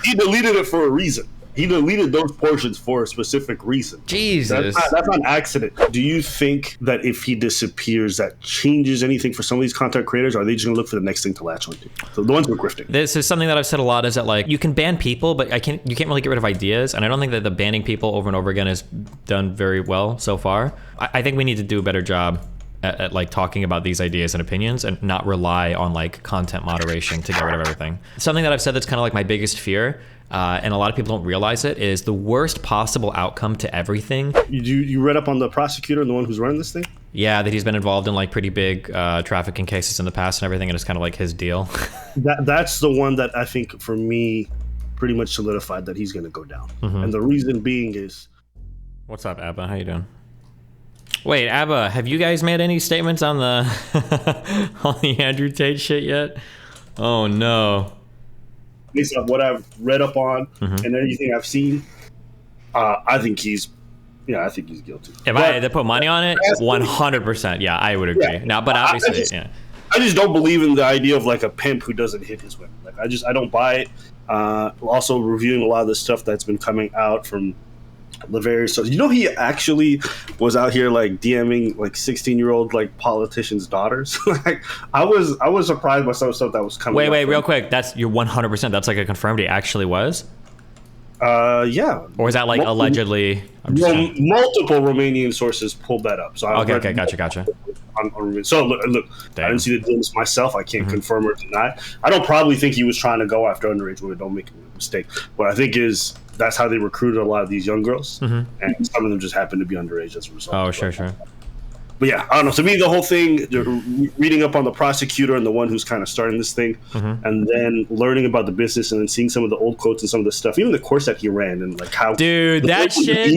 he deleted it for a reason. He deleted those portions for a specific reason. Jesus. That's not an accident. Do you think that if he disappears, that changes anything for some of these content creators? Or are they just going to look for the next thing to latch onto? So the ones who are grifting. This is something that I've said a lot, is that like you can ban people, but you can't really get rid of ideas. And I don't think that the banning people over and over again has done very well so far. I think we need to do a better job at like talking about these ideas and opinions and not rely on like content moderation to get rid of everything. Something that I've said that's kind of like my biggest fear, and a lot of people don't realize it, is the worst possible outcome to everything. You read up on the prosecutor and the one who's running this thing? Yeah, that he's been involved in like pretty big trafficking cases in the past and everything, and it's kind of like his deal. That's the one that I think for me pretty much solidified that he's going to go down. And the reason being is... What's up, Abba? How you doing? Wait, Abba, have you guys made any statements on the on the Andrew Tate shit yet? Oh no. Based on what I've read up on and everything I've seen, I think he's guilty. If I had to put money on it, 100%. Yeah, I would agree. Yeah. Now, but obviously, I just don't believe in the idea of like a pimp who doesn't hit his women. Like I don't buy it. Also reviewing a lot of the stuff that's been coming out from the various stuff. You know, he actually was out here like DMing like 16-year-old like politicians' daughters. Like I was surprised by some stuff that was coming. Wait, real quick. You're 100%. That's like a confirmed he actually was. Yeah. Or is that like allegedly? Multiple Romanian sources pulled that up. So okay, gotcha. So look, I didn't see the DMs myself. I can't confirm or deny. I don't probably think he was trying to go after underage women. Don't make a mistake. What I think is that's how they recruited a lot of these young girls, and some of them just happened to be underage as a result. Oh, sure. But yeah, I don't know. To me, the whole thing, reading up on the prosecutor and the one who's kind of starting this thing, and then learning about the business and then seeing some of the old quotes and some of the stuff, even the course that he ran and like how... Dude, that shit...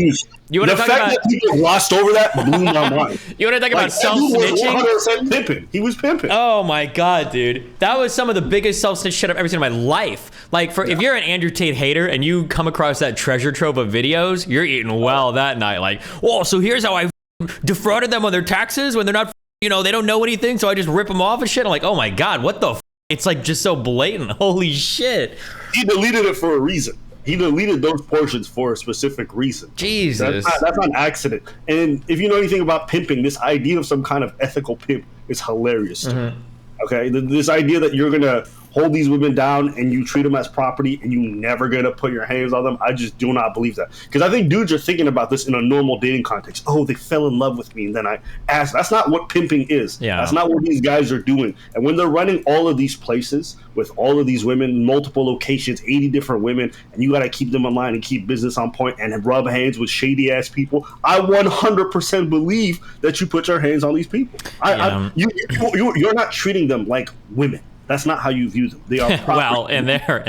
You want to talk about... that people glossed over that blew my mind. You want to talk about self-snitching? 100% pimping. He was pimping. Oh my God, dude. That was some of the biggest self-snitch shit I've ever seen in my life. Like, if you're an Andrew Tate hater and you come across that treasure trove of videos, you're eating well that night. Like, oh, so here's how I defrauded them on their taxes when they're not, they don't know anything, so I just rip them off and shit. I'm like, oh my God, what the It's like just so blatant. Holy shit. He deleted it for a reason. He deleted those portions for a specific reason. Jesus. That's not an accident. And if you know anything about pimping, this idea of some kind of ethical pimp is hilarious to me. Okay? This idea that you're going to hold these women down and you treat them as property and you never gonna put your hands on them, I just do not believe that. Because I think dudes are thinking about this in a normal dating context. Oh, they fell in love with me and then I asked. That's not what pimping is. Yeah. That's not what these guys are doing. And when they're running all of these places with all of these women, multiple locations, 80 different women, and you gotta keep them in line and keep business on point and rub hands with shady ass people, I 100% believe that you put your hands on these people. You're not treating them like women. That's not how you view them. They are property. Well, in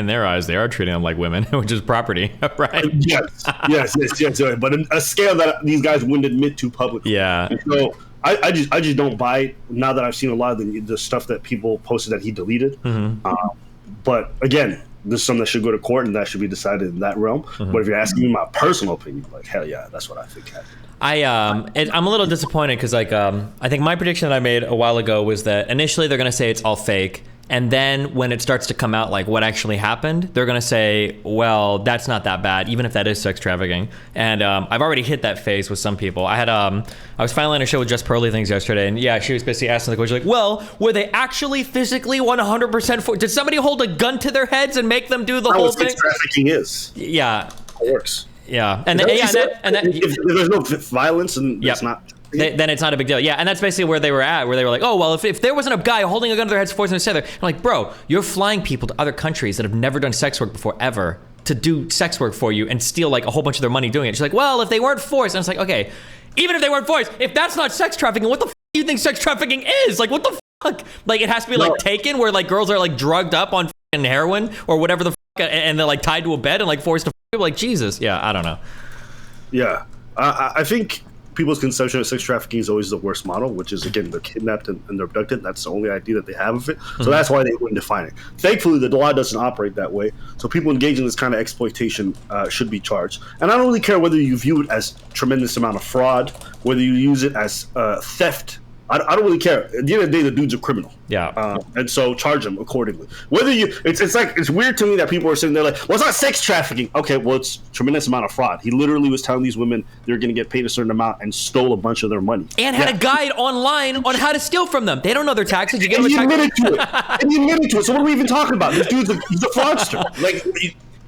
their eyes, they are treating them like women, which is property, right? Yes. But a scale that these guys wouldn't admit to publicly. Yeah. And so I just don't buy it now that I've seen a lot of the stuff that people posted that he deleted. But again, this is something that should go to court and that should be decided in that realm. But if you're asking me my personal opinion, like hell yeah, that's what I think happened. I'm a little disappointed because I think my prediction that I made a while ago was that initially they're gonna say it's all fake. And then when it starts to come out like what actually happened, they're going to say, well, that's not that bad, even if that is sex trafficking. And I've already hit that phase with some people. I was finally on a show with Just Pearly Things yesterday. And yeah, she was basically asking the question like, well, were they actually physically 100% for? Did somebody hold a gun to their heads and make them do the whole thing? Sex trafficking is. Yeah. It works. Yeah. If there's no violence and it's not. Then it's not a big deal. Yeah, and that's basically where they were at, where they were like, oh, well, if there wasn't a guy holding a gun to their heads forcing them together, I'm like, bro, you're flying people to other countries that have never done sex work before, ever, to do sex work for you and steal like a whole bunch of their money doing it. She's like, well, if they weren't forced, and it's like, okay, even if they weren't forced, if that's not sex trafficking, what the do you think sex trafficking is? Like, what the fuck? Like, it has to be like Taken, where like girls are like drugged up on heroin or whatever the and they're like tied to a bed and like forced to like, Jesus. Yeah, I don't know. Yeah, I think people's conception of sex trafficking is always the worst model, which is, again, they're kidnapped and they're abducted. That's the only idea that they have of it. So that's why they wouldn't define it. Thankfully, the law doesn't operate that way. So people engaging in this kind of exploitation should be charged. And I don't really care whether you view it as tremendous amount of fraud, whether you use it as theft I don't really care. At the end of the day, the dude's a criminal. Yeah. And so charge him accordingly. Whether you, it's weird to me that people are sitting there like, well, it's not sex trafficking. Okay, well, it's a tremendous amount of fraud. He literally was telling these women they're going to get paid a certain amount and stole a bunch of their money. And had a guide online on how to steal from them. They don't know their taxes. You get and them he a admitted to it. And he admitted to it. So what are we even talking about? This dude's he's a fraudster. Like,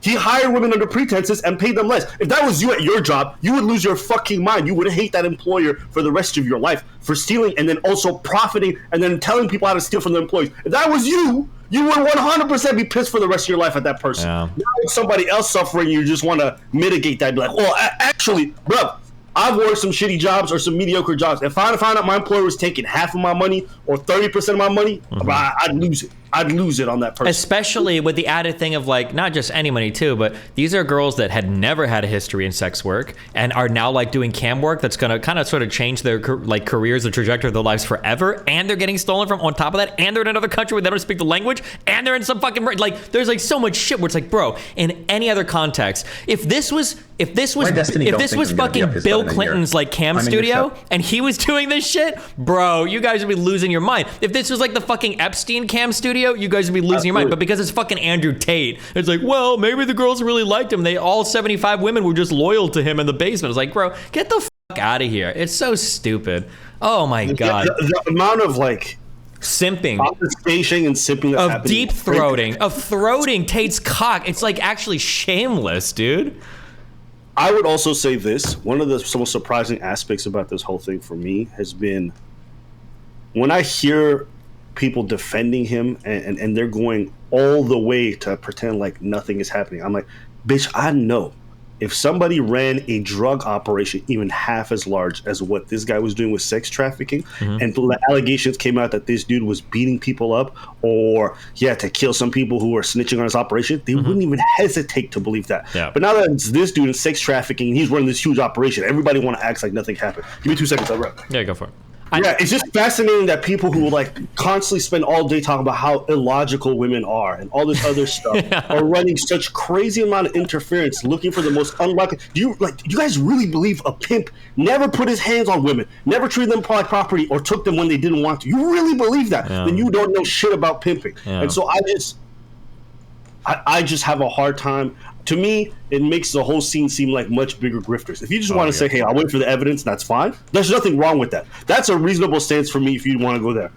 he hired women under pretenses and paid them less. If that was you at your job, you would lose your fucking mind. You would hate that employer for the rest of your life for stealing and then also profiting and then telling people how to steal from their employees. If that was you, you would 100% be pissed for the rest of your life at that person. Yeah. Now if somebody else suffering, you just want to mitigate that. Be like, well, actually, bro, I've worked some shitty jobs or some mediocre jobs. If I found out my employer was taking half of my money or 30% of my money, I'd lose it. I'd lose it on that person. Especially with the added thing of like, not just any money too, but these are girls that had never had a history in sex work and are now like doing cam work that's going to kind of sort of change their like careers, the trajectory of their lives forever. And they're getting stolen from on top of that. And they're in another country where they don't speak the language. And they're in some fucking, like, there's like so much shit where it's like, bro, in any other context, if this was fucking Bill Clinton's like cam studio and he was doing this shit, bro, you guys would be losing your mind. If this was like the fucking Epstein cam studio, you guys would be losing your mind. But because it's fucking Andrew Tate, it's like, well, maybe the girls really liked him. They all 75 women were just loyal to him in the basement. It's like, bro, get the fuck out of here. It's so stupid. Oh my god. The amount of like simping, obfuscation and simping that's of happening. deep throating, of throating Tate's cock. It's like actually shameless, dude. I would also say this. One of the most surprising aspects about this whole thing for me has been when I hear people defending him and they're going all the way to pretend like nothing is happening. I'm like, bitch, I know if somebody ran a drug operation even half as large as what this guy was doing with sex trafficking, and the allegations came out that this dude was beating people up or he had to kill some people who were snitching on his operation, they wouldn't even hesitate to believe that. Yeah. But now that it's this dude in sex trafficking and he's running this huge operation, everybody want to act like nothing happened. Give me 2 seconds, I'll wrap. Yeah, go for it. Yeah, it's just fascinating that people who like constantly spend all day talking about how illogical women are and all this other stuff are running such crazy amount of interference, looking for the most unlikely. Do you guys really believe a pimp never put his hands on women, never treated them like property, or took them when they didn't want to? You really believe that? Yeah. Then you don't know shit about pimping. Yeah. And so I just have a hard time. To me, it makes the whole scene seem like much bigger grifters. If you just want to say, hey, I'll wait for the evidence, that's fine. There's nothing wrong with that. That's a reasonable stance for me if you want to go there.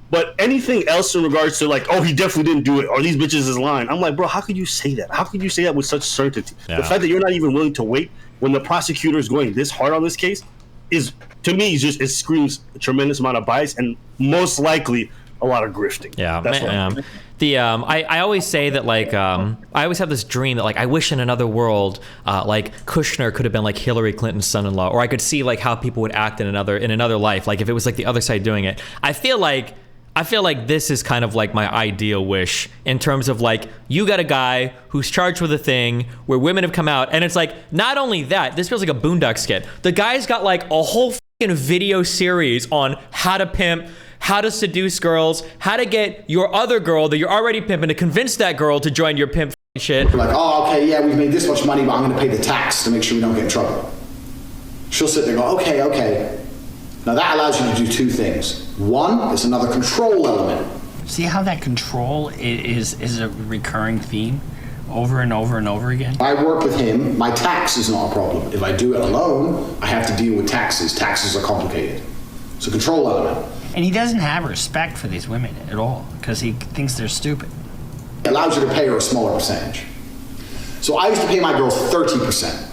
But anything else in regards to like, oh, he definitely didn't do it, or these bitches is lying, I'm like, bro, how could you say that? How could you say that with such certainty? Yeah. The fact that you're not even willing to wait when the prosecutor is going this hard on this case is, to me, it screams a tremendous amount of bias and most likely a lot of grifting. Yeah, that's what I always say that like I always have this dream that like I wish in another world like Kushner could have been like Hillary Clinton's son-in-law, or I could see like how people would act in another life, like if it was like the other side doing it. I feel like this is kind of like my ideal wish in terms of like you got a guy who's charged with a thing where women have come out, and it's like not only that, this feels like a Boondock skit. The guy's got like a whole fucking video series on how to pimp, how to seduce girls, how to get your other girl that you're already pimping to convince that girl to join your pimp shit. Like, oh, okay, yeah, we've made this much money, but I'm going to pay the tax to make sure we don't get in trouble. She'll sit there and go, okay. Now that allows you to do 2 things. One, it's another control element. See how that control is a recurring theme over and over and over again? If I work with him, my tax is not a problem. If I do it alone, I have to deal with taxes. Taxes are complicated. It's a control element. And he doesn't have respect for these women at all because he thinks they're stupid. It allows you to pay her a smaller percentage. So I used to pay my girls 30%.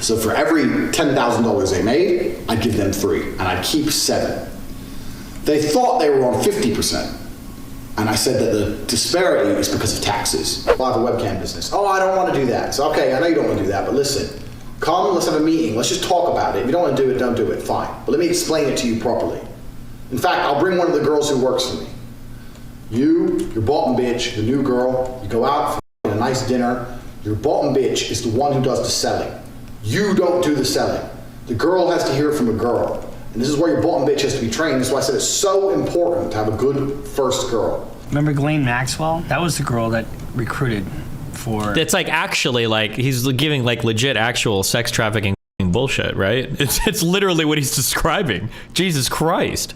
So for every $10,000 they made, I'd give them 3, and I'd keep 7. They thought they were on 50%. And I said that the disparity is because of taxes. I have a webcam business. Oh, I don't want to do that. So, okay, I know you don't want to do that, but listen, come, let's have a meeting. Let's just talk about it. If you don't want to do it, don't do it. Fine. But let me explain it to you properly. In fact, I'll bring one of the girls who works for me. Your bottom bitch, the new girl, you go out for a nice dinner. Your bottom bitch is the one who does the selling. You don't do the selling. The girl has to hear it from a girl. And this is where your bottom bitch has to be trained. That's why I said it's so important to have a good first girl. Remember Ghislaine Maxwell? That was the girl that recruited for... It's like actually like he's giving like legit actual sex trafficking some bullshit, right? It's literally what he's describing. Jesus Christ.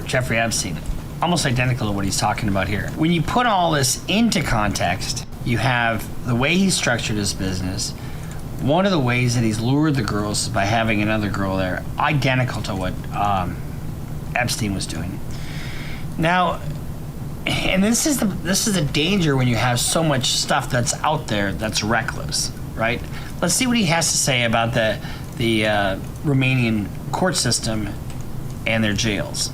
Jeffrey Epstein, almost identical to what he's talking about here. When you put all this into context, you have the way he structured his business. One of the ways that he's lured the girls is by having another girl there, identical to what Epstein was doing. Now, and this is the danger when you have so much stuff that's out there that's reckless, right? Let's see what he has to say about the Romanian court system and their jails.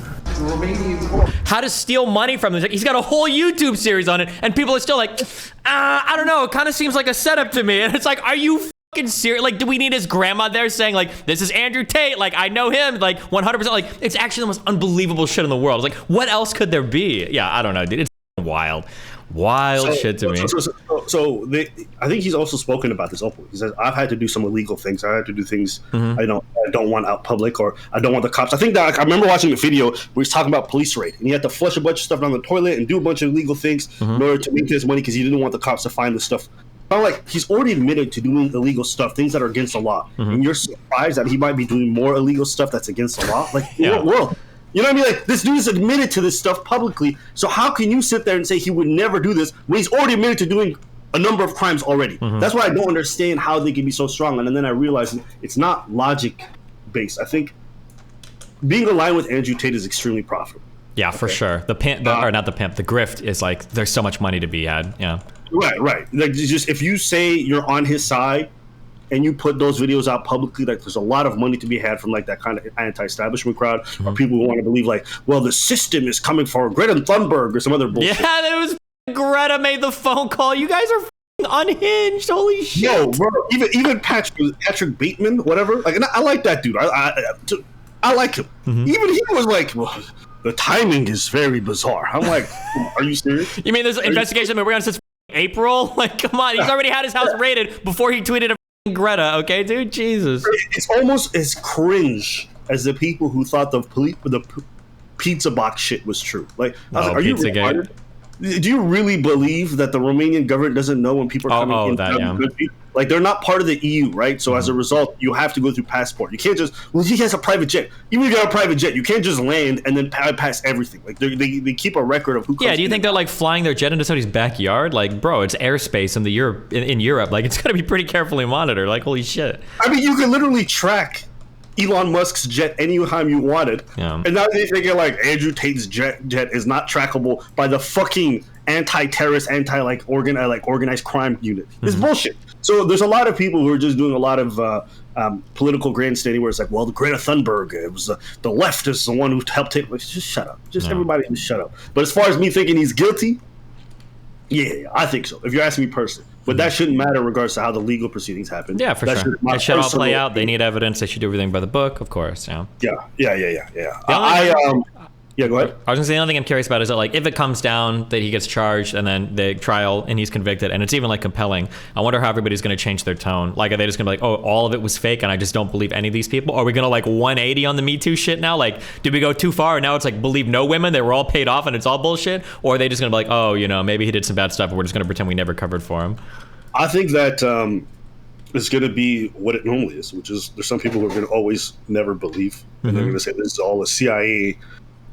How to steal money from them. He's got a whole YouTube series on it, and people are still like, I don't know, it kind of seems like a setup to me. And it's like, are you fucking serious? Like, do we need his grandma there saying, like, this is Andrew Tate, like, I know him, like, 100%. Like, it's actually the most unbelievable shit in the world. It's like, what else could there be? Yeah, I don't know, dude. It's wild shit to me. I think he's also spoken about this openly. He says, I've had to do some illegal things. I had to do things I don't want out public, or I don't want the cops. I think that I remember watching the video where he's talking about police raid, and he had to flush a bunch of stuff down the toilet and do a bunch of illegal things in order to make his money because he didn't want the cops to find the stuff. But like, he's already admitted to doing illegal stuff, things that are against the law, and you're surprised that he might be doing more illegal stuff that's against the law? Like, in what world? You know what I mean? Like, this dude is admitted to this stuff publicly, so how can you sit there and say he would never do this when he's already admitted to doing a number of crimes already? That's why I don't understand how they can be so strong. And then I realized it's not logic-based. I think being aligned with Andrew Tate is extremely profitable. Yeah, for sure. The pimp, or not the pimp, the grift is like, there's so much money to be had. Yeah. Right. Like, just if you say you're on his side and you put those videos out publicly, like, there's a lot of money to be had from like that kind of anti-establishment crowd, or people who want to believe like, well, the system is coming for Greta Thunberg or some other bullshit. Yeah, that was Greta made the phone call. You guys are unhinged. Holy shit. Yo, bro, even Patrick Bateman, whatever. Like, and I like that dude. I like him. Even he was like, well, the timing is very bizarre. I'm like, are you serious? You mean this investigation been going on since April? Like, come on, he's already had his house raided before he tweeted a Greta. Okay, dude, Jesus. It's almost as cringe as the people who thought the pizza box shit was true. Like, I was like, are you retarded? Do you really believe that the Romanian government doesn't know when people are coming in? Like, they're not part of the EU, right? So as a result, you have to go through passport. You can't just, well, he has a private jet. Even if you got a private jet, you can't just land and then pass everything. Like, they keep a record of who comes. Yeah, do you think they're like flying their jet into somebody's backyard? Like, bro, it's airspace in Europe. Like, it's got to be pretty carefully monitored. Like, holy shit. I mean, you can literally track Elon Musk's jet anytime you wanted. Yeah. And now they think like Andrew Tate's jet is not trackable by the fucking anti-terrorist, organized crime unit. It's bullshit. So there's a lot of people who are just doing a lot of political grandstanding where it's like, well, the Greta Thunberg, it was the left is the one who helped take. Like, just shut up. Everybody just shut up. But as far as me thinking he's guilty, yeah, I think so. If you're asking me personally. But that shouldn't matter in regards to how the legal proceedings happen. Yeah, for sure. It should all play out. They need evidence. They should do everything by the book, of course. Yeah. Yeah, go ahead. I was gonna say, the only thing I'm curious about is that, like, if it comes down that he gets charged and then the trial and he's convicted and it's even like compelling, I wonder how everybody's gonna change their tone. Like, are they just gonna be like, oh, all of it was fake and I just don't believe any of these people? Or are we gonna like 180 on the Me Too shit now? Like, did we go too far and now it's like, believe no women, they were all paid off and it's all bullshit? Or are they just gonna be like, oh, you know, maybe he did some bad stuff and we're just gonna pretend we never covered for him? I think that it's going to be what it normally is, which is there's some people who are going to always never believe. And they're going to say this is all a CIA,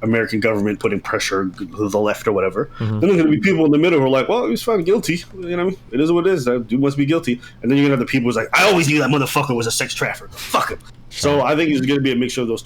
American government putting pressure to the left or whatever. Then there's going to be people in the middle who are like, well, he's found guilty. You know what I mean? It is what it is. That dude must be guilty. And then you're going to have the people who's like, I always knew that motherfucker was a sex trafficker. Fuck him. So I think it's going to be a mixture of those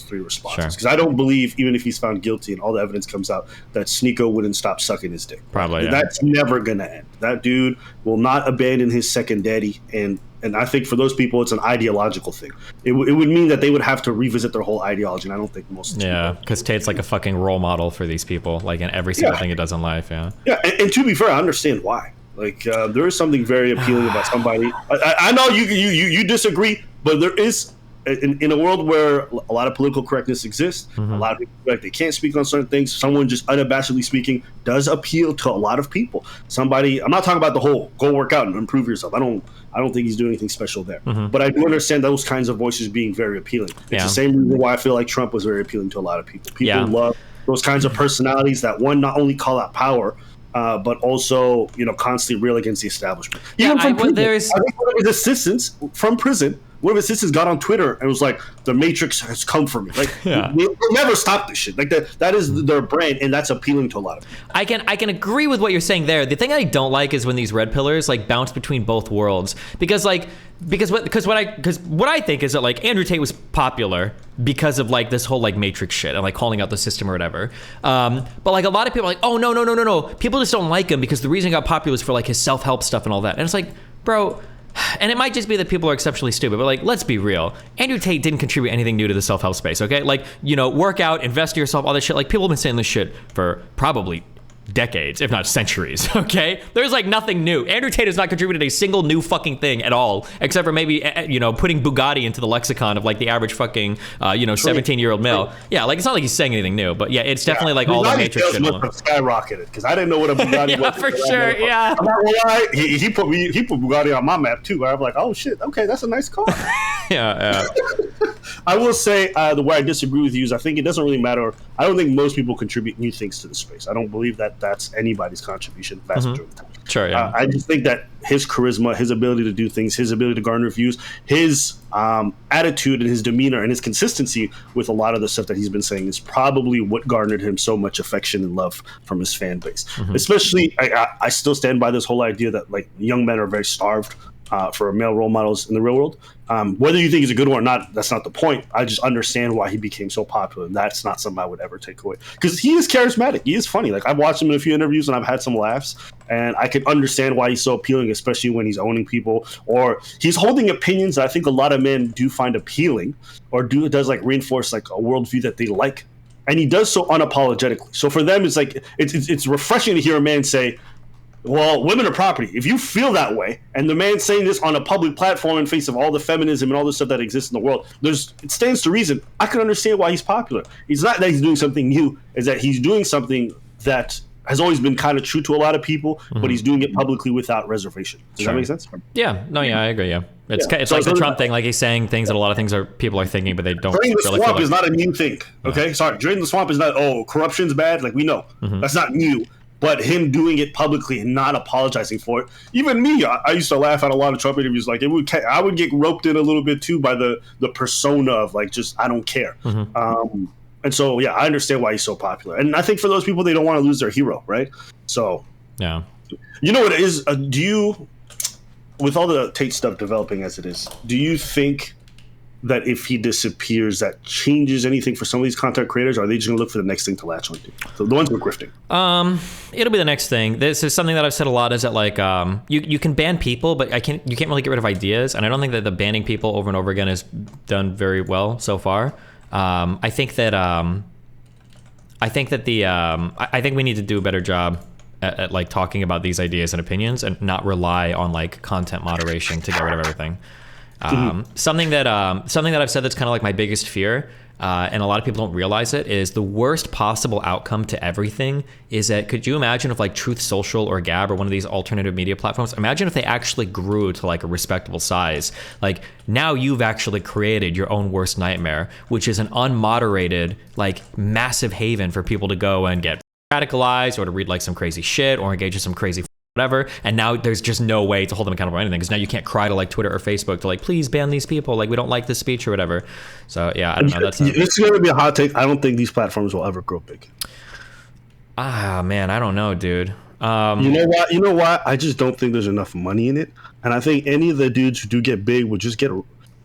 three responses. Because I don't believe, even if he's found guilty and all the evidence comes out, that Sneeko wouldn't stop sucking his dick. Probably, yeah. That's never going to end. That dude will not abandon his second daddy. And I think for those people, it's an ideological thing. It would mean that they would have to revisit their whole ideology, and I don't think most. Yeah, because Tate's like a fucking role model for these people, like in every single thing he does in life. Yeah. Yeah, and to be fair, I understand why. Like, there is something very appealing about somebody. I know you disagree, but there is. In a world where a lot of political correctness exists, a lot of people feel like they can't speak on certain things. Someone just unabashedly speaking does appeal to a lot of people. Somebody, I'm not talking about the whole go work out and improve yourself. I don't think he's doing anything special there. But I do understand those kinds of voices being very appealing. It's the same reason why I feel like Trump was very appealing to a lot of people. People love those kinds of personalities that, one, not only call out power, but also, constantly rail against the establishment. Yeah, Even from prison. there's- I think one of his assistants from prison, one of his assistants got on Twitter and was like, "The Matrix has come for me." Like, Yeah. they'll never stop this shit. Like that is their brand, and that's appealing to a lot of people. I can agree with what you're saying there. The thing I don't like is when these red pillars like bounce between both worlds, because what I think is that like Andrew Tate was popular because of like this whole like Matrix shit and like calling out the system or whatever. But like a lot of people are like, oh no, people just don't like him because the reason he got popular was for like his self-help stuff and all that. And it's like, bro. And it might just be that people are exceptionally stupid, but like, let's be real. Andrew Tate didn't contribute anything new to the self-help space, okay? Like, work out, invest in yourself, all this shit. Like, people have been saying this shit for probably decades, if not centuries, okay? There's like nothing new. Andrew Tate has not contributed a single new fucking thing at all, except for maybe, putting Bugatti into the lexicon of like the average fucking, 17-year-old male. Yeah, like it's not like he's saying anything new, but yeah, it's definitely like all the Matrix shit. Skyrocketed because I didn't know what a Bugatti was. For sure, yeah. I'm not gonna lie, he put Bugatti on my map too. I'm like, oh shit, okay, that's a nice car. Yeah. I will say the way I disagree with you is I think it doesn't really matter. I don't think most people contribute new things to the space. I don't believe that that's anybody's contribution vast majority of the time. Sure, yeah. I just think that his charisma, his ability to do things, his ability to garner views, his attitude and his demeanor and his consistency with a lot of the stuff that he's been saying is probably what garnered him so much affection and love from his fan base. Especially, I still stand by this whole idea that like young men are very starved for male role models in the real world. Whether you think he's a good one or not, that's not the point. I just understand why he became so popular, and that's not something I would ever take away. Because he is charismatic. He is funny. Like, I've watched him in a few interviews, and I've had some laughs, and I can understand why he's so appealing, especially when he's owning people, or he's holding opinions that I think a lot of men do find appealing, or does like reinforce like a worldview that they like. And he does so unapologetically. So for them, it's like, it's refreshing to hear a man say, well, women are property. If you feel that way, and the man saying this on a public platform in face of all the feminism and all the stuff that exists in the world, it stands to reason. I can understand why he's popular. It's not that he's doing something new, it's that he's doing something that has always been kind of true to a lot of people, but he's doing it publicly without reservation. Does that make sense? Yeah. No, yeah, I agree, yeah. It's So like the Trump thing, like he's saying things that a lot of things people are thinking, but they don't. Drain the really swamp feel like. is not a new thing, okay? Sorry, drain the swamp is not, corruption's bad. Like, we know. That's not new. But him doing it publicly and not apologizing for it, even me, I used to laugh at a lot of Trump interviews. Like I would get roped in a little bit too by the persona of like just I don't care. And so yeah, I understand why he's so popular. And I think for those people, they don't want to lose their hero, right? So Yeah. You know what it is? Do you, with all the Tate stuff developing as it is, do you think that if he disappears, that changes anything for some of these content creators? Or are they just going to look for the next thing to latch onto? So the ones who are grifting. It'll be the next thing. This is something that I've said a lot. Is that like you can ban people, but you can't really get rid of ideas. And I don't think that the banning people over and over again has done very well so far. I think we need to do a better job at like talking about these ideas and opinions and not rely on like content moderation to get rid of everything. Something that I've said that's kind of like my biggest fear, and a lot of people don't realize it, is the worst possible outcome to everything is that, could you imagine if like Truth Social or Gab or one of these alternative media platforms, imagine if they actually grew to like a respectable size. Like now you've actually created your own worst nightmare, which is an unmoderated, like massive haven for people to go and get radicalized or to read like some crazy shit or engage in some crazy whatever, and now there's just no way to hold them accountable for anything, because now you can't cry to like Twitter or Facebook to like, please ban these people, like we don't like this speech or whatever. So yeah, I don't know. It's going to be a hot take. I don't think these platforms will ever grow big. Man, I don't know, dude. You know what? I just don't think there's enough money in it, and I think any of the dudes who do get big will just get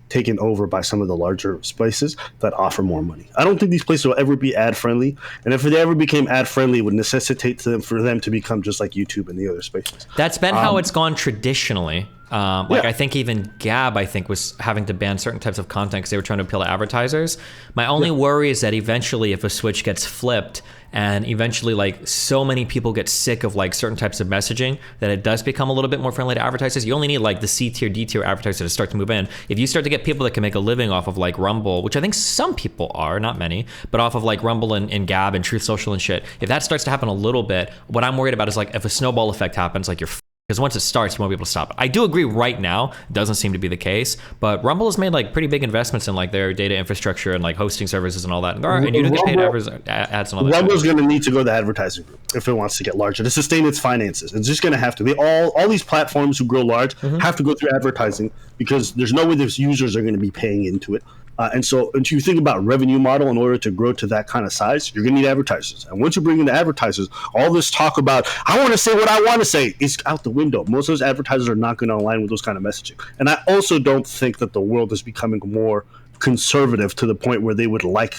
taken over by some of the larger places that offer more money. I don't think these places will ever be ad friendly, and if they ever became ad friendly, it would necessitate for them to become just like YouTube and the other spaces. That's been how it's gone traditionally. I think even Gab, was having to ban certain types of content because they were trying to appeal to advertisers. My only worry is that eventually, if a switch gets flipped and eventually like so many people get sick of like certain types of messaging that it does become a little bit more friendly to advertisers. You only need like the C tier, D tier advertisers to start to move in. If you start to get people that can make a living off of like Rumble, which I think some people are, not many, but off of like Rumble and Gab and Truth Social and shit, if that starts to happen a little bit, what I'm worried about is like if a snowball effect happens, like you're Because once it starts, you won't be able to stop it. I do agree right now, it doesn't seem to be the case, but Rumble has made like pretty big investments in like their data infrastructure and like hosting services and all that. And you don't get paid ads and all that. Rumble's going to need to go the advertising route if it wants to get larger to sustain its finances. It's just going to have to. All these platforms who grow large have to go through advertising because there's no way those users are going to be paying into it. And so if you think about revenue model in order to grow to that kind of size, you're going to need advertisers. And once you bring in the advertisers, all this talk about, I want to say what I want to say is out the window. Most of those advertisers are not going to align with those kind of messaging. And I also don't think that the world is becoming more conservative to the point where they would like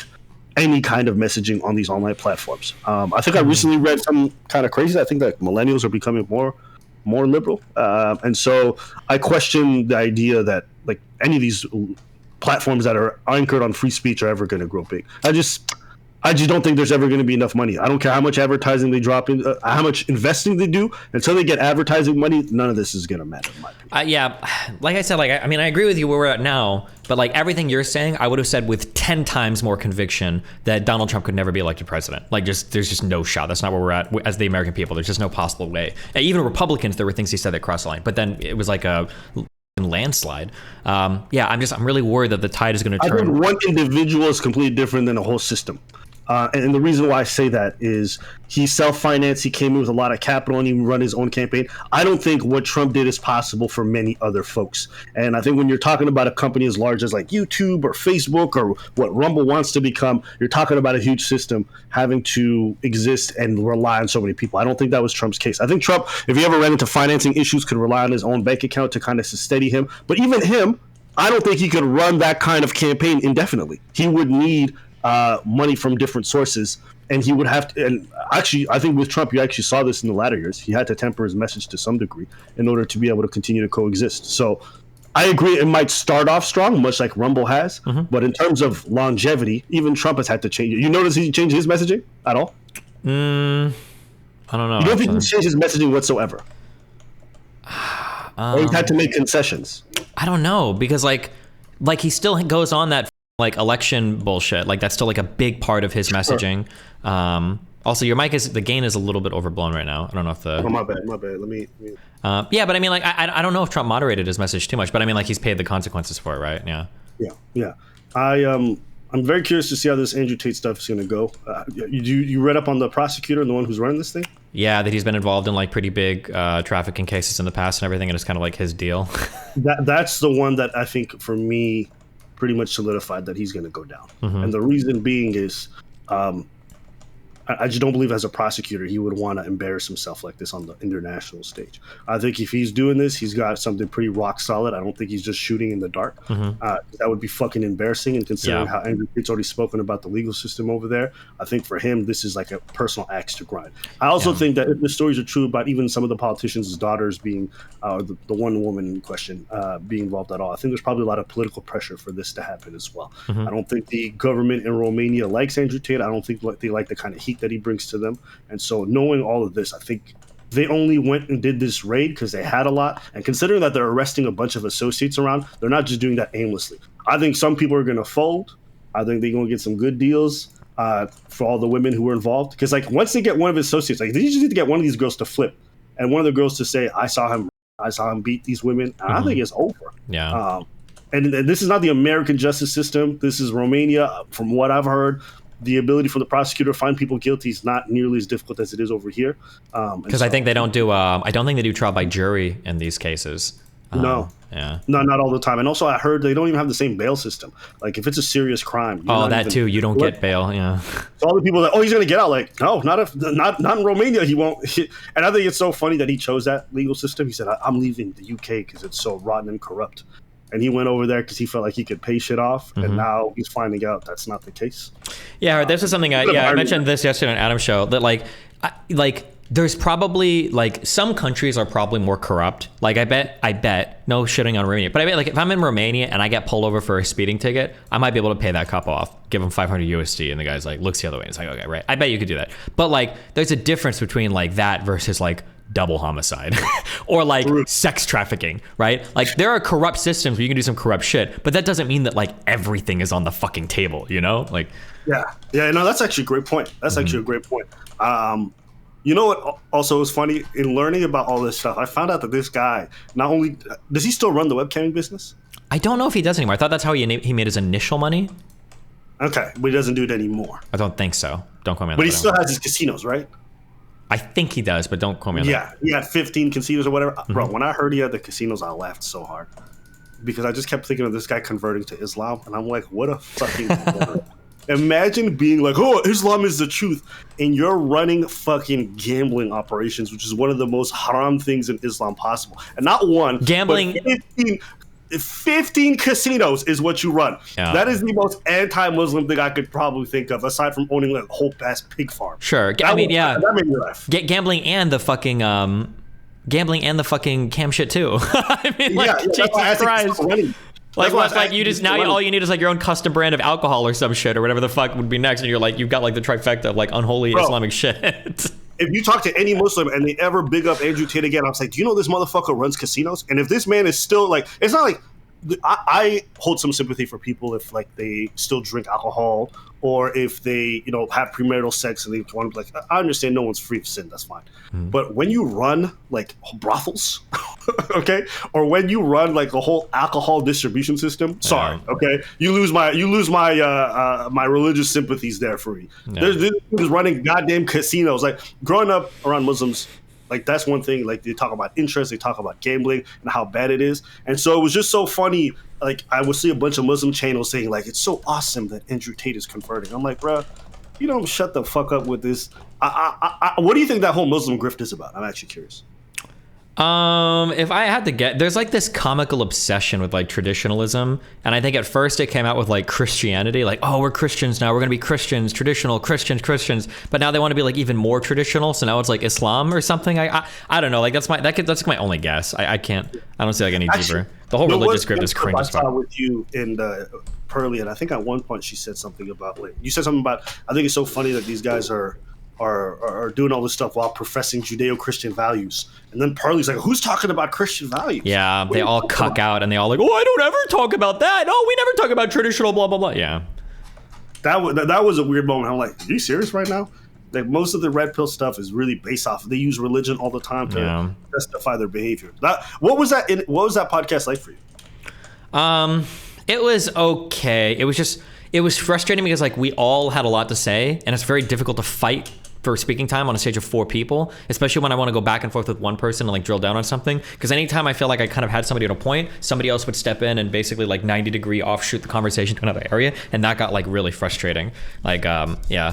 any kind of messaging on these online platforms. I think I recently read some kind of crazy. I think that millennials are becoming more liberal. And so I question the idea that like any of these platforms that are anchored on free speech are ever going to grow big. I just don't think there's ever going to be enough money. I don't care how much advertising they drop in, how much investing they do. Until they get advertising money, none of this is going to matter. In my opinion. Yeah, like I said, like I mean, I agree with you where we're at now, but like everything you're saying, I would have said with 10 times more conviction that Donald Trump could never be elected president. Like, there's just no shot. That's not where we're at as the American people. There's just no possible way. And even Republicans, there were things he said that crossed the line, but then it was like a landslide. I'm really worried that the tide is going to turn. I think one individual is completely different than a whole system. And the reason why I say that is he self-financed, he came in with a lot of capital, and he run his own campaign. I don't think what Trump did is possible for many other folks. And I think when you're talking about a company as large as like YouTube or Facebook or what Rumble wants to become, you're talking about a huge system having to exist and rely on so many people. I don't think that was Trump's case. I think Trump, if he ever ran into financing issues, could rely on his own bank account to kind of steady him. But even him, I don't think he could run that kind of campaign indefinitely. He would need money from different sources, and he would have to. And actually, I think with Trump, you actually saw this in the latter years. He had to temper his message to some degree in order to be able to continue to coexist. So I agree, it might start off strong, much like Rumble has, but in terms of longevity, even Trump has had to change it. You notice he changed his messaging at all? I don't know. You don't think he changed his messaging whatsoever? Or he's had to make concessions? I don't know, because like he still goes on that like election bullshit. Like that's still like a big part of his messaging. Also, your mic the gain is a little bit overblown right now. I don't know if the. Oh, my bad. Let me. Yeah, but I mean, like, I don't know if Trump moderated his message too much, but I mean, like, he's paid the consequences for it, right? Yeah. Yeah. I'm very curious to see how this Andrew Tate stuff is going to go. You read up on the prosecutor and the one who's running this thing? Yeah, that he's been involved in like pretty big trafficking cases in the past and everything, and it's kind of like his deal. That's the one that I think for me pretty much solidified that he's going to go down. And the reason being is I just don't believe as a prosecutor he would want to embarrass himself like this on the international stage. I think if he's doing this, he's got something pretty rock solid. I don't think he's just shooting in the dark. That would be fucking embarrassing. And considering how Andrew Tate's already spoken about the legal system over there, I think for him, this is like a personal axe to grind. I also think that if the stories are true about even some of the politicians' daughters being, the one woman in question being involved at all, I think there's probably a lot of political pressure for this to happen as well. I don't think the government in Romania likes Andrew Tate. I don't think they like the kind of heat that he brings to them. And so knowing all of this, I think they only went and did this raid because they had a lot. And considering that they're arresting a bunch of associates around, they're not just doing that aimlessly. I think some people are going to fold. I think they're going to get some good deals for all the women who were involved. Because like once they get one of his associates, like they just need to get one of these girls to flip and one of the girls to say, I saw him beat these women. And I think it's over. Yeah. And this is not the American justice system. This is Romania. From what I've heard, the ability for the prosecutor to find people guilty is not nearly as difficult as it is over here. Because I think they don't do. I don't think they do trial by jury in these cases. No. Yeah. No, not all the time. And also, I heard they don't even have the same bail system. Like, if it's a serious crime. That too. You don't get bail. Yeah. So all the people that, he's going to get out. Like, no, not in Romania. He won't. And I think it's so funny that he chose that legal system. He said, I'm leaving the UK because it's so rotten and corrupt. And he went over there because he felt like he could pay shit off. And now he's finding out that's not the case. Yeah, this is something I mentioned this yesterday on Adam's show, that like there's probably like some countries are probably more corrupt. Like I bet, no shitting on Romania, but I bet like if I'm in Romania and I get pulled over for a speeding ticket, I might be able to pay that cop off, give him 500 USD, and the guy's like looks the other way. It's like, okay, right. I bet you could do that. But like there's a difference between like that versus like double homicide or like sex trafficking, right? Like there are corrupt systems where you can do some corrupt shit, but that doesn't mean that like everything is on the fucking table, you know? Like yeah, no, that's actually a great point. That's actually a great point. You know what also was funny? In learning about all this stuff, I found out that this guy, not only... Does he still run the webcamming business? I don't know if he does anymore. I thought that's how he made his initial money. Okay, but he doesn't do it anymore. I don't think so. Don't quote me on that. But he still has his casinos, right? I think he does, but don't quote me on that. Yeah, he had 15 casinos or whatever. Bro, when I heard he had the casinos, I laughed so hard. Because I just kept thinking of this guy converting to Islam, and I'm like, what a fucking... Imagine being like, oh, Islam is the truth, and you're running fucking gambling operations, which is one of the most haram things in Islam possible. And not one, gambling. But 15 casinos is what you run. Yeah. That is the most anti-Muslim thing I could probably think of, aside from owning like a whole ass pig farm. Sure. That made me laugh. Gambling and the fucking cam shit too. I mean, like, Jesus Christ. Like you just now all you need is like your own custom brand of alcohol or some shit or whatever the fuck would be next, and you're like, you've got like the trifecta of like unholy Islamic shit. If you talk to any Muslim and they ever big up Andrew Tate again, I was like, do you know this motherfucker runs casinos? And if this man is still like, it's not like, I hold some sympathy for people if like they still drink alcohol or if they, you know, have premarital sex and they want to be like, I understand no one's free of sin, that's fine. But when you run like brothels, okay, or when you run like a whole alcohol distribution system, sorry, okay, you lose my my religious sympathies there for me. This is running goddamn casinos. Like growing up around Muslims, like that's one thing. Like they talk about interest, they talk about gambling and how bad it is. And so it was just so funny. Like I would see a bunch of Muslim channels saying like, it's so awesome that Andrew Tate is converting. I'm like, bro, you don't shut the fuck up with this. What do you think that whole Muslim grift is about? I'm actually curious. If I had to get, there's like this comical obsession with like traditionalism, and I think at first it came out with like Christianity, like, oh, we're Christians now, we're gonna be Christians, traditional Christians, but now they want to be like even more traditional, so now it's like Islam or something. I don't know, like that's my only guess. I don't see like any deeper. The whole religious grift is cringe as fuck. I saw with you and Pearly, and I think at one point she said something about like, you said something about, I think it's so funny that these guys are doing all this stuff while professing Judeo-Christian values. And then Pearly's like, who's talking about Christian values? Yeah, they all cuck out and they all like, oh, I don't ever talk about that. Oh, we never talk about traditional blah, blah, blah. Yeah. That was a weird moment. I'm like, are you serious right now? Like most of the red pill stuff is really based off. They use religion all the time to justify their behavior. What was that podcast like for you? It was okay. It was frustrating because like we all had a lot to say, and it's very difficult to fight for speaking time on a stage of 4 people, especially when I want to go back and forth with one person and like drill down on something. Because anytime I feel like I kind of had somebody at a point, somebody else would step in and basically like 90-degree offshoot the conversation to another area, and that got like really frustrating. Like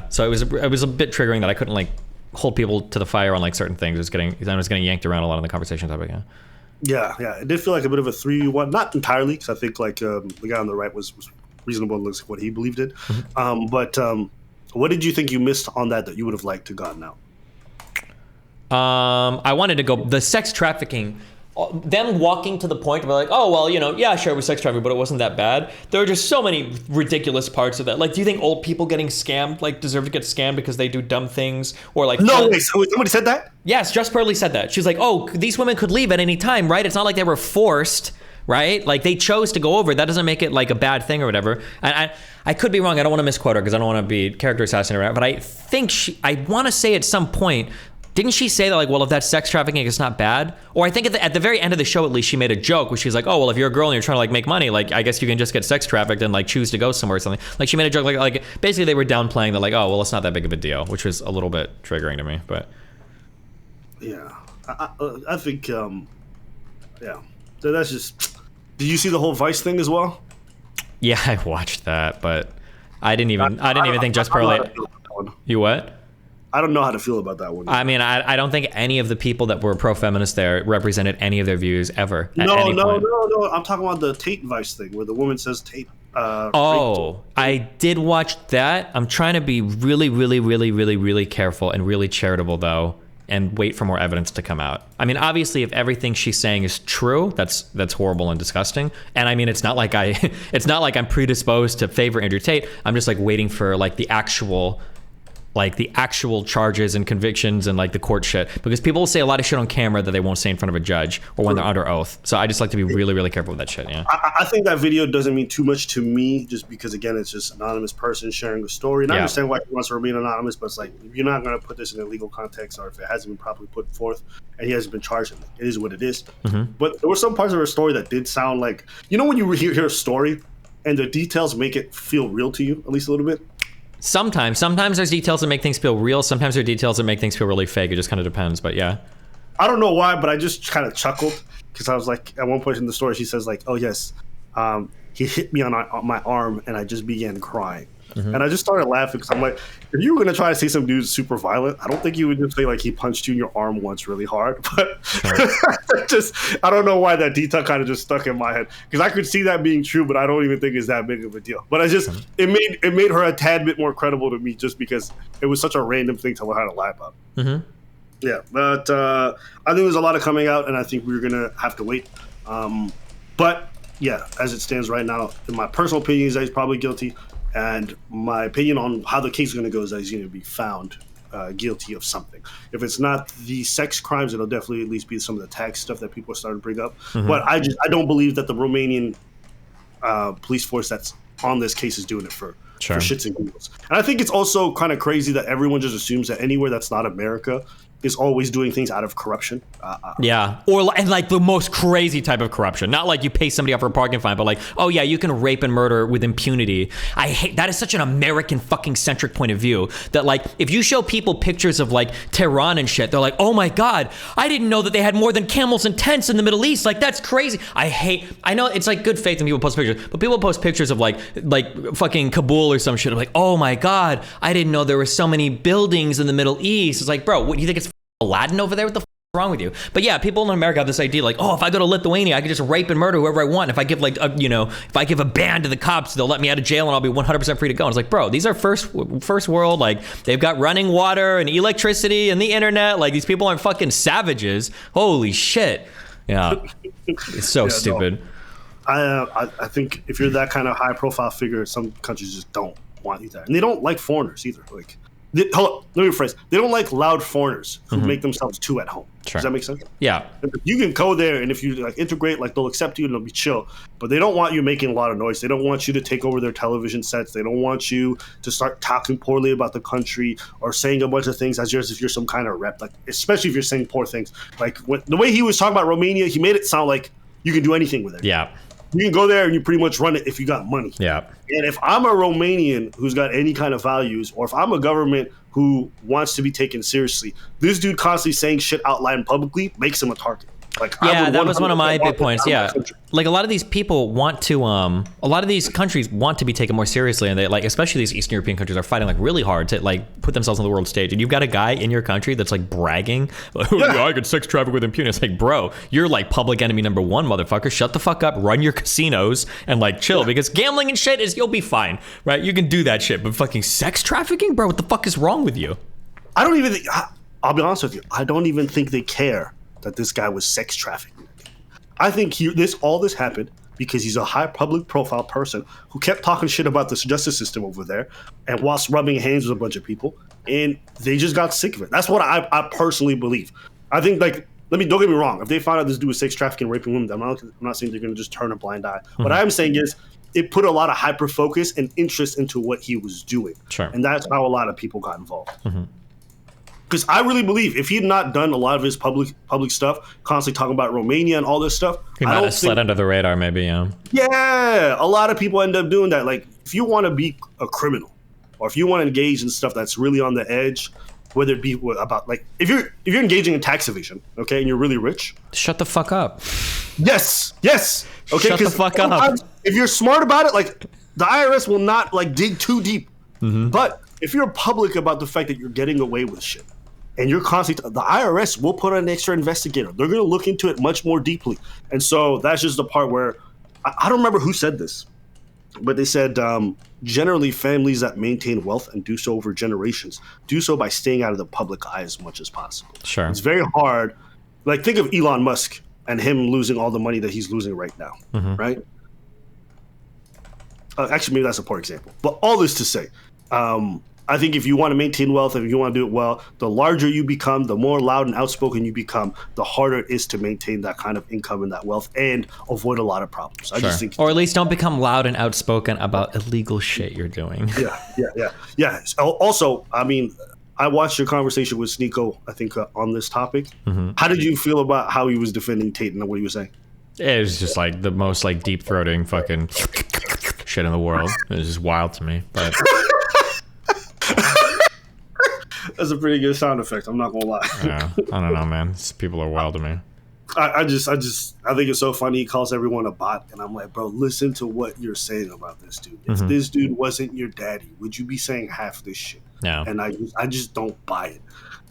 so it was a bit triggering that I couldn't like hold people to the fire on like certain things. I was getting yanked around a lot in the conversation topic. Yeah, it did feel like a bit of a 3-1, not entirely, because I think like the guy on the right was reasonable and looks like what he believed in. But what did you think you missed on that you would have liked to gotten out? I wanted to go the sex trafficking. Them walking to the point where like, oh well, you know, yeah, sure, it was sex trafficking, but it wasn't that bad. There are just so many ridiculous parts of that. Like, do you think old people getting scammed like deserve to get scammed because they do dumb things or like? No, wait, so somebody said that? Yes, Just Pearly said that. She's like, oh, these women could leave at any time, right? It's not like they were forced. Right? Like they chose to go over. That doesn't make it like a bad thing or whatever. And I could be wrong. I don't want to misquote her because I don't want to be character assassinate her. But I think I want to say at some point, didn't she say that like, well, if that's sex trafficking, it's not bad? Or I think at the very end of the show, at least she made a joke where she's like, oh, well, if you're a girl and you're trying to like make money, like I guess you can just get sex trafficked and like choose to go somewhere or something. Like she made a joke like basically they were downplaying that like, oh, well, it's not that big of a deal, which was a little bit triggering to me. But yeah, I think So that's just. Did you see the whole Vice thing as well? Yeah, I watched that, but I didn't even think Just Pearly. You what? I don't know how to feel about that one. I mean, I don't think any of the people that were pro-feminist there represented any of their views ever. No. I'm talking about the Tate Vice thing where the woman says Tate. I did watch that. I'm trying to be really, really, really, really, really careful and really charitable though, and wait for more evidence to come out. I mean, obviously, if everything she's saying is true, that's horrible and disgusting. And I mean, it's not like I'm predisposed to favor Andrew Tate. I'm just like waiting for like the actual like the actual charges and convictions and like the court shit, because people will say a lot of shit on camera that they won't say in front of a judge or when they're under oath. So I just like to be really, really careful with that shit. Yeah. I think that video doesn't mean too much to me, just because again, it's just an anonymous person sharing a story. And I understand why he wants to remain anonymous, but it's like, if you're not going to put this in a legal context, or if it hasn't been properly put forth and he hasn't been charged, it is what it is. But there were some parts of her story that did sound like, you know, when you hear a story and the details make it feel real to you, at least a little bit. Sometimes there's details that make things feel real. Sometimes there are details that make things feel really fake. It just kind of depends. But yeah, I don't know why, but I just kind of chuckled because I was like, at one point in the story, she says like, "Oh yes, he hit me on my arm, and I just began crying." And I just started laughing because I'm like, if you were going to try to say some dude's super violent, I don't think you would just say like he punched you in your arm once really hard. But I don't know why that detail kind of just stuck in my head, because I could see that being true, but I don't even think it's that big of a deal. But it made her a tad bit more credible to me, just because it was such a random thing to learn how to lie about. Yeah, but I think there's a lot of coming out, and I think we're going to have to wait. But yeah, as it stands right now, in my personal opinion, is that he's probably guilty. And my opinion on how the case is going to go is that he's going to be found guilty of something. If it's not the sex crimes, it'll definitely at least be some of the tax stuff that people are starting to bring up. But I don't believe that the Romanian police force that's on this case is doing it for shits and giggles. And I think it's also kind of crazy that everyone just assumes that anywhere that's not America is always doing things out of corruption. And like the most crazy type of corruption. Not like you pay somebody off for a parking fine, but like, oh yeah, you can rape and murder with impunity. I hate that. Is such an American fucking centric point of view that like, if you show people pictures of like Tehran and shit, they're like, oh my God, I didn't know that they had more than camels and tents in the Middle East. Like, that's crazy. I know it's like good faith when people post pictures, but people post pictures of like fucking Kabul or some shit. I'm like, oh my God, I didn't know there were so many buildings in the Middle East. It's like, bro, what do you think it's Aladdin over there? What the f is wrong with you? But yeah, people in America have this idea like, oh, if I go to Lithuania, I can just rape and murder whoever I want. If I give like if I give a ban to the cops, they'll let me out of jail and I'll be 100% free to go. And it's like, bro, these are first world. Like, they've got running water and electricity and the internet. Like, these people aren't fucking savages. Holy shit. Yeah, it's so stupid. No. I think if you're that kind of high profile figure, some countries just don't want you there, and they don't like foreigners either. Like, hold on, let me rephrase. They don't like loud foreigners who make themselves too at home. Does that make sense? Yeah. You can go there, and if you like integrate, like, they'll accept you and they'll be chill. But they don't want you making a lot of noise. They don't want you to take over their television sets. They don't want you to start talking poorly about the country or saying a bunch of things as if you're some kind of rep. Like, especially if you're saying poor things. Like, the way he was talking about Romania, he made it sound like you can do anything with it. Yeah. You can go there and you pretty much run it if you got money. Yeah. And if I'm a Romanian who's got any kind of values, or if I'm a government who wants to be taken seriously, this dude constantly saying shit out loud and publicly makes him a target. Like, yeah, that was one of my big points. Yeah, like a lot of these people want to, a lot of these countries want to be taken more seriously, and they like, especially these Eastern European countries, are fighting like really hard to like put themselves on the world stage. And you've got a guy in your country that's like bragging, like, yeah, I could sex traffic with impunity. It's like, bro, you're like public enemy number one, motherfucker. Shut the fuck up, run your casinos, and like chill, because gambling and shit you'll be fine, right? You can do that shit, but fucking sex trafficking, bro, what the fuck is wrong with you? I don't even think. I'll be honest with you. I don't even think they care that this guy was sex trafficking. I think all this happened because he's a high public profile person who kept talking shit about the justice system over there, and whilst rubbing hands with a bunch of people, and they just got sick of it. That's what I personally believe. I think, like, don't get me wrong. If they find out this dude was sex trafficking, raping women, I'm not saying they're going to just turn a blind eye. What I am saying is, it put a lot of hyper focus and interest into what he was doing. Sure. And that's how a lot of people got involved. Because I really believe if he had not done a lot of his public stuff, constantly talking about Romania and all this stuff, he might have slid under the radar, maybe. Yeah, a lot of people end up doing that. Like, if you want to be a criminal, or if you want to engage in stuff that's really on the edge, whether it be about, like, if you're engaging in tax evasion, okay, and you're really rich, shut the fuck up. Yes. Okay, shut the fuck up. If you're smart about it, like, the IRS will not like dig too deep. But if you're public about the fact that you're getting away with shit, and you're constantly, the IRS will put on an extra investigator. They're going to look into it much more deeply. And so that's just the part where, I don't remember who said this, but they said, generally families that maintain wealth and do so over generations do so by staying out of the public eye as much as possible. Sure. It's very hard. Like, think of Elon Musk and him losing all the money that he's losing right now, right? Actually, maybe that's a poor example. But all this to say, I think if you want to maintain wealth, if you want to do it well, the larger you become, the more loud and outspoken you become, the harder it is to maintain that kind of income and that wealth and avoid a lot of problems. I just think, or at least don't become loud and outspoken about illegal shit you're doing. Yeah. Also, I mean, I watched your conversation with Sneeko, I think, on this topic. Mm-hmm. How did you feel about how he was defending Tate and what he was saying? It was just like the most like deep throating fucking shit in the world. It was just wild to me, but. That's a pretty good sound effect. I'm not gonna lie. Yeah, I don't know, man. People are wild to me. I think it's so funny. He calls everyone a bot, and I'm like, bro, listen to what you're saying about this dude. If this dude wasn't your daddy, would you be saying half this shit? Yeah. And I just don't buy it.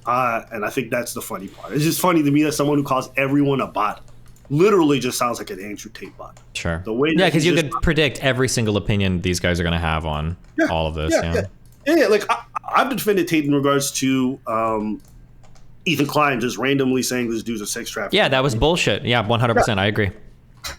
And I think that's the funny part. It's just funny to me that someone who calls everyone a bot literally just sounds like an Andrew Tate bot. Sure. The way because you could predict every single opinion these guys are gonna have on all of this. Yeah. Like I've defended Tate in regards to Ethan Klein just randomly saying this dude's a sex trafficker. Yeah, that was bullshit. Yeah, 100%. I agree.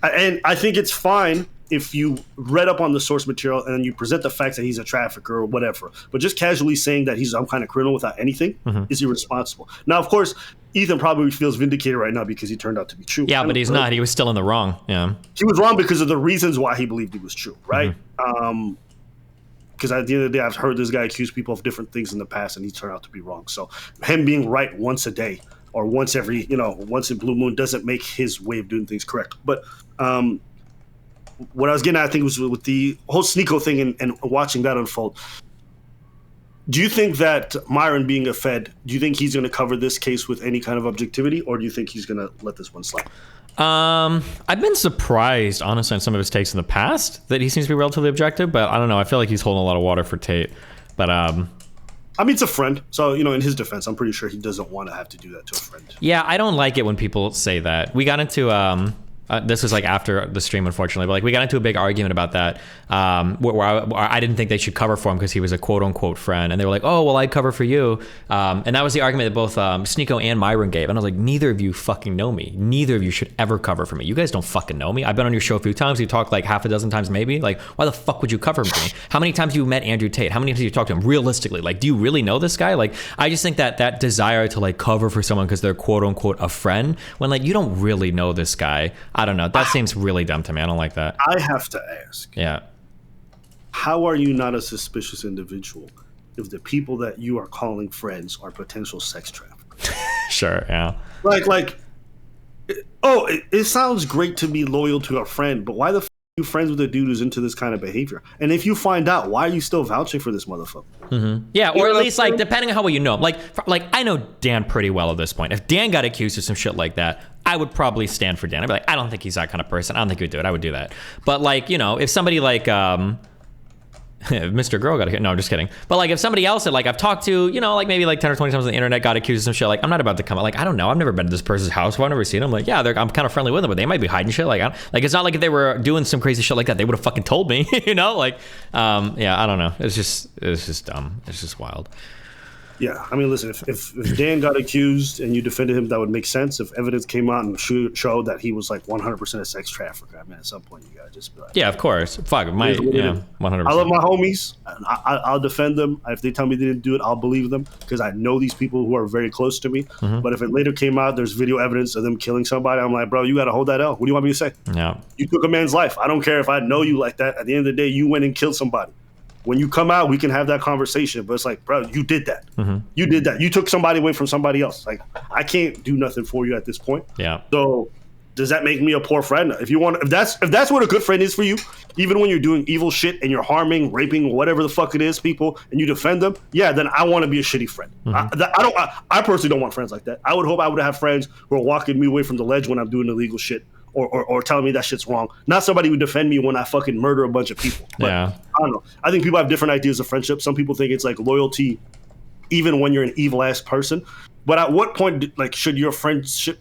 And I think it's fine if you read up on the source material and you present the facts that he's a trafficker or whatever. But just casually saying that he's some kind of criminal without anything is irresponsible. Now, of course, Ethan probably feels vindicated right now because he turned out to be true. Yeah, but he's not. He was still in the wrong. Yeah. He was wrong because of the reasons why he believed he was true, right? Because at the end of the day, I've heard this guy accuse people of different things in the past, and he turned out to be wrong. So him being right once a day or once every, once in blue moon doesn't make his way of doing things correct. But what I was getting at, I think, was with the whole Sneeko thing and watching that unfold. Do you think that Myron being a Fed, do you think he's going to cover this case with any kind of objectivity, or do you think he's going to let this one slide? I've been surprised, honestly, on some of his takes in the past that he seems to be relatively objective, but I don't know. I feel like he's holding a lot of water for Tate. But I mean, it's a friend, so in his defense, I'm pretty sure he doesn't want to have to do that to a friend. Yeah, I don't like it when people say that. We got into this was like after the stream, unfortunately, but like we got into a big argument about that, where I didn't think they should cover for him because he was a quote unquote friend, and they were like, "Oh, well, I'd cover for you," and that was the argument that both Sneeko and Myron gave, and I was like, "Neither of you fucking know me. Neither of you should ever cover for me. You guys don't fucking know me. I've been on your show a few times. You talked like half a dozen times, maybe. Like, why the fuck would you cover for me? How many times have you met Andrew Tate? How many times have you talked to him? Realistically, like, do you really know this guy? Like, I just think that desire to like cover for someone because they're quote unquote a friend, when like you don't really know this guy. I don't know. That seems really dumb to me. I don't like that. I have to ask. Yeah. How are you not a suspicious individual if the people that you are calling friends are potential sex traffickers? Sure, yeah. It sounds great to be loyal to a friend, but why the f*** are you friends with a dude who's into this kind of behavior? And if you find out, why are you still vouching for this motherfucker? Mm-hmm. Yeah, or at least like depending on how well you know him. Like I know Dan pretty well at this point. If Dan got accused of some shit like that, I would probably stand for Dan. I'd be like, I don't think he's that kind of person. I don't think he would do it. I would do that. But like, if somebody like Mr. Girl got accused. No, I'm just kidding. But like if somebody else that like I've talked to, like maybe like 10 or 20 times on the internet got accused of some shit, like I'm not about to come out. Like, I don't know. I've never been to this person's house. I've never seen them. Like, yeah, I'm kind of friendly with them, but they might be hiding shit. Like, it's not like if they were doing some crazy shit like that, they would have fucking told me, Like, yeah, I don't know. It's just dumb. It's just wild. Yeah, I mean, listen, if Dan got accused and you defended him, that would make sense. If evidence came out and showed that he was like 100% a sex trafficker, I mean, at some point you gotta just be like, yeah, of course, fuck, 100%. I love my homies. I'll defend them. If they tell me they didn't do it, I'll believe them because I know these people who are very close to me. Mm-hmm. But if it later came out, there's video evidence of them killing somebody, I'm like, bro, you gotta hold that L. What do you want me to say? Yeah, you took a man's life. I don't care if I know you like that. At the end of the day, you went and killed somebody. When you come out, we can have that conversation. But it's like, bro, you did that. Mm-hmm. You did that. You took somebody away from somebody else. Like, I can't do nothing for you at this point. Yeah. So, does that make me a poor friend? If that's what a good friend is for you, even when you're doing evil shit and you're harming, raping, whatever the fuck it is, people, and you defend them, yeah, then I want to be a shitty friend. Mm-hmm. I personally don't want friends like that. I would hope I would have friends who are walking me away from the ledge when I'm doing illegal shit. Or telling me that shit's wrong. Not somebody who defend me when I fucking murder a bunch of people. But yeah. I don't know. I think people have different ideas of friendship. Some people think it's like loyalty, even when you're an evil ass person. But at what point, should your friendship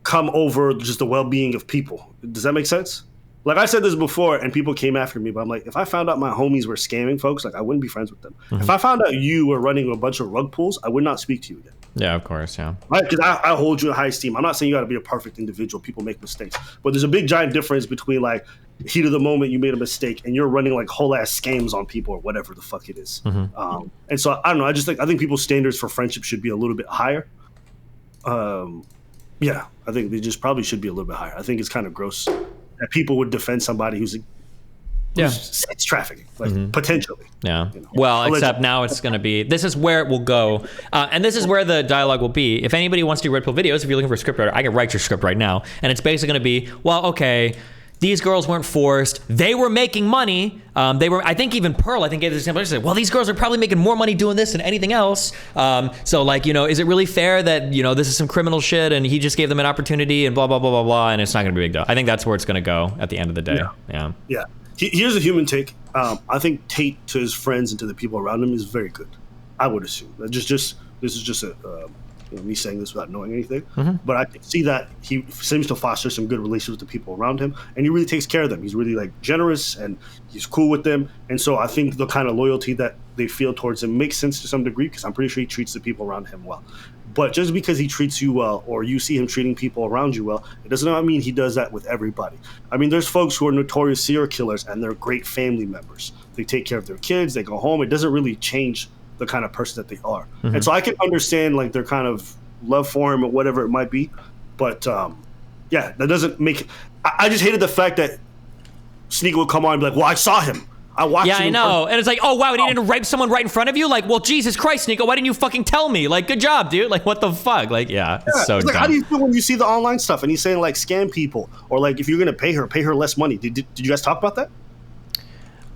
come over just the well-being of people? Does that make sense? Like I said this before, and people came after me, but I'm like, if I found out my homies were scamming folks, I wouldn't be friends with them. Mm-hmm. If I found out you were running a bunch of rug pulls, I would not speak to you again. Yeah, of course, yeah. Right? Because I hold you in high esteem. I'm not saying you got to be a perfect individual. People make mistakes. But there's a big, giant difference between, like, heat of the moment, you made a mistake, and you're running, like, whole-ass scams on people or whatever the fuck it is. Mm-hmm. And so, I don't know. I think people's standards for friendship should be a little bit higher. Yeah, I think they just probably should be a little bit higher. I think it's kind of gross that people would defend somebody who's sex trafficking, like, potentially. Yeah. You know? Well, except now it's going to be, this is where it will go. And this is where the dialogue will be. If anybody wants to do Red Pill videos, if you're looking for a script writer, I can write your script right now. And it's basically going to be, well, okay, these girls weren't forced. They were making money. I think even Pearl, gave this example. She said, well, these girls are probably making more money doing this than anything else. So, like, you know, is it really fair that, you know, this is some criminal shit and he just gave them an opportunity and blah, blah, blah, blah, blah, and it's not going to be a big deal. I think that's where it's going to go at the end of the day. Yeah. Here's a human take. I think Tate, to his friends and to the people around him, is very good. I would assume. This is just me saying this without knowing anything. But I can see that he seems to foster some good relations with the people around him, and he really takes care of them. He's really, like, generous, and he's cool with them. And so I think the kind of loyalty that they feel towards him makes sense to some degree, because I'm pretty sure he treats the people around him well. But just because he treats you well, or you see him treating people around you well, it does not mean he does that with everybody. I mean, there's folks who are notorious serial killers, and they're great family members. They take care of their kids, they go home. It doesn't really change the kind of person that they are. And so I can understand, like, their kind of love for him or whatever it might be. But, that doesn't make... I just hated the fact that Sneaker would come on and be like, well, I saw him. I watched him. Yeah, I know. And it's like, oh, wow, he didn't rape someone right in front of you? Like, well, Jesus Christ, Nico, why didn't you fucking tell me? Like, good job, dude. Like, what the fuck? Like, it's so it's like, dumb. how do you feel when you see the online stuff and he's saying, like, scam people? Or, like, if you're going to pay her less money. Did you guys talk about that?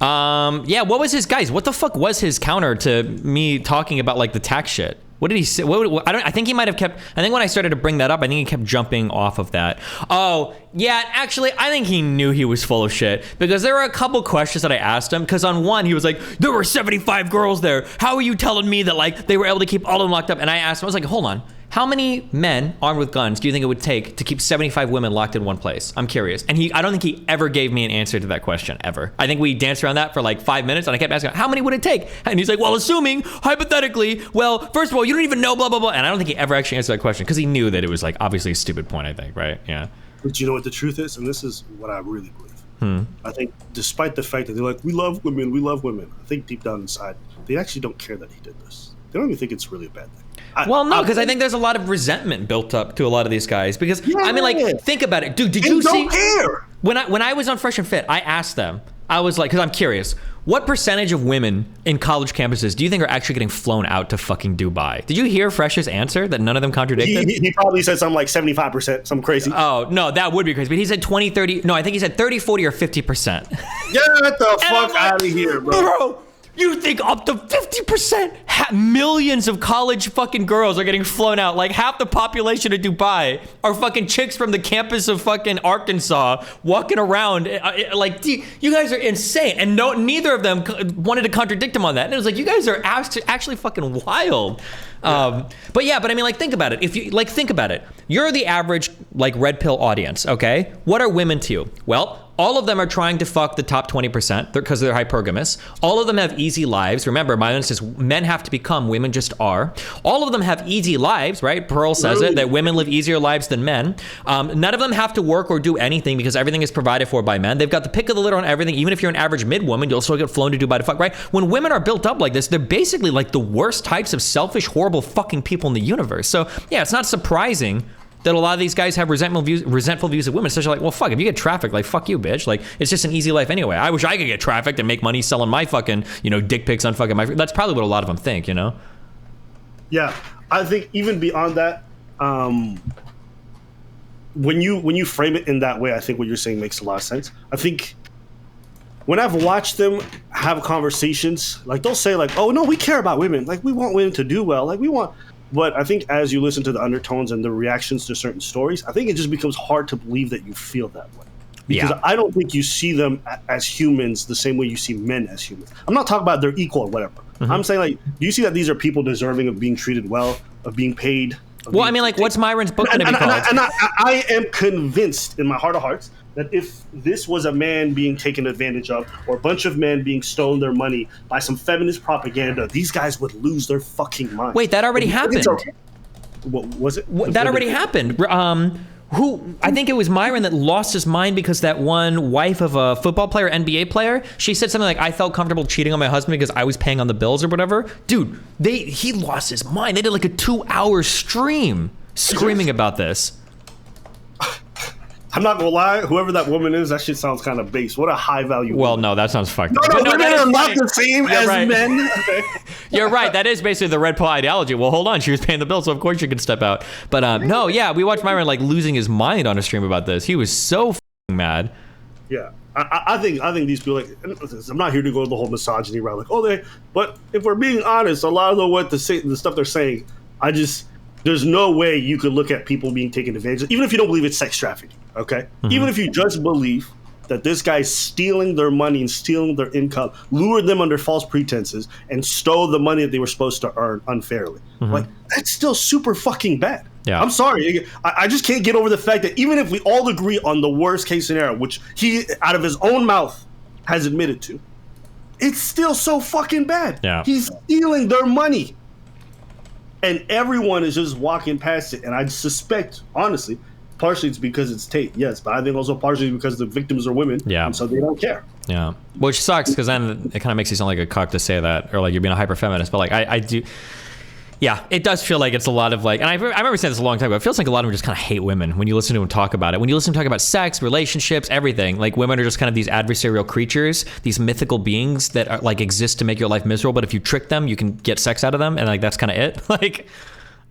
What was his, guys, what the fuck was his counter to me talking about, like, the tax shit? What did he say? I think he might have kept, I think when I started to bring that up, I think he kept jumping off of that. Oh, yeah, actually, I think he knew he was full of shit, because there were a couple questions that I asked him, because on one, he was like, there were 75 girls there. How are you telling me that, like, they were able to keep all of them locked up? And I asked him, I was like, hold on. How many men armed with guns do you think it would take to keep 75 women locked in one place? I'm curious. And I don't think he ever gave me an answer to that question, ever. I think we danced around that for like 5 minutes, and I kept asking, how many would it take? And he's like, well, assuming, hypothetically, well, first of all, you don't even know, blah, blah, blah. And I don't think he ever actually answered that question, because he knew that it was, like, obviously a stupid point, I think, right? Yeah. But you know what the truth is? And this is what I really believe. I think despite the fact that they're like, we love women, I think deep down inside, they actually don't care that he did this. They don't even think it's really a bad thing. Well, no, because I think there's a lot of resentment built up to a lot of these guys. Because, I mean, like, think about it. Dude, did you see? Care. When I was on Fresh and Fit, I asked them, I was like, because I'm curious, what percentage of women in college campuses do you think are actually getting flown out to fucking Dubai? Did you hear Fresh's answer that none of them contradicted? He probably said something like 75%, something crazy. Oh, no, that would be crazy. But he said 20, 30, no, I think he said 30, 40, or 50%. Get the fuck out of here, bro. You think up to 50%? Millions of college fucking girls are getting flown out. Like, half the population of Dubai are fucking chicks from the campus of fucking Arkansas walking around. Like, you guys are insane. And neither of them wanted to contradict him on that. And it was like, you guys are actually fucking wild. But I mean, like, think about it. Think about it. You're the average, like, red pill audience, okay? What are women to you? Well, all of them are trying to fuck the top 20% because they're hypergamous. All of them have easy lives. Remember, my own says men have to become, women just are. All of them have easy lives, right? Pearl says it, that women live easier lives than men. None of them have to work or do anything because everything is provided for by men. They've got the pick of the litter on everything. Even if you're an average mid-woman, you'll still get flown to Dubai to fuck, right? When women are built up like this, they're basically like the worst types of selfish, horrible fucking people in the universe. So yeah, it's not surprising that a lot of these guys have resentful views of women, especially like, well, fuck, if you get trafficked, like, fuck you, bitch. Like, it's just an easy life anyway. I wish I could get trafficked and make money selling my fucking, dick pics on fucking my... That's probably what a lot of them think, Yeah, I think even beyond that, when you frame it in that way, I think what you're saying makes a lot of sense. I think when I've watched them have conversations, like, they'll say, like, oh, no, we care about women. Like, we want women to do well. Like, we want... But I think as you listen to the undertones and the reactions to certain stories, I think it just becomes hard to believe that you feel that way. Because I don't think you see them as humans the same way you see men as humans. I'm not talking about they're equal or whatever. I'm saying, like, do you see that these are people deserving of being treated well, of being paid? Well, I mean, like, what's Myron's book going to be called? I am convinced in my heart of hearts that if this was a man being taken advantage of or a bunch of men being stolen their money by some feminist propaganda, these guys would lose their fucking mind. Wait, that already happened. What was it? That already happened. Who I think it was Myron that lost his mind because that one wife of a football player, NBA player, she said something like, "I felt comfortable cheating on my husband because I was paying on the bills or whatever." Dude, he lost his mind. They did like a 2-hour stream screaming about this. I'm not gonna lie, whoever that woman is, that shit sounds kind of base. What a high value. Well, no, that sounds fucked up. No, women are not the same as men. Okay. You're right. That is basically the red pill ideology. Well, hold on. She was paying the bill, so of course she could step out. But no, yeah, we watched Myron like losing his mind on a stream about this. He was so mad. Yeah, I think these people, like, I'm not here to go the whole misogyny route. Like, but if we're being honest, a lot of the stuff they're saying, there's no way you could look at people being taken advantage of, even if you don't believe it's sex trafficking, okay? Mm-hmm. Even if you just believe that this guy's stealing their money and stealing their income, lured them under false pretenses, and stole the money that they were supposed to earn unfairly. Mm-hmm. Like, that's still super fucking bad. Yeah. I'm sorry. I just can't get over the fact that even if we all agree on the worst case scenario, which he, out of his own mouth, has admitted to, it's still so fucking bad. Yeah. He's stealing their money. And everyone is just walking past it. And I suspect, honestly, partially it's because it's Tate, yes. But I think also partially because the victims are women. Yeah. And so they don't care. Yeah. Which sucks, because then it kind of makes you sound like a cuck to say that. Or like you're being a hyper-feminist. But like, I do... Yeah, it does feel like it's a lot of like... And I remember saying this a long time ago. It feels like a lot of them just kind of hate women when you listen to them talk about it. When you listen to them talk about sex, relationships, everything. Like, women are just kind of these adversarial creatures, these mythical beings that are, like, exist to make your life miserable. But if you trick them, you can get sex out of them. And like, that's kind of it. Like,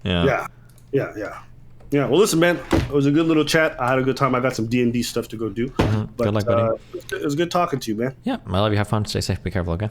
yeah. Yeah, well, listen, man, it was a good little chat. I had a good time. I got some D&D stuff to go do. Mm-hmm. But good luck, buddy. It was good talking to you, man. Yeah, I love you. Have fun. Stay safe. Be careful, okay?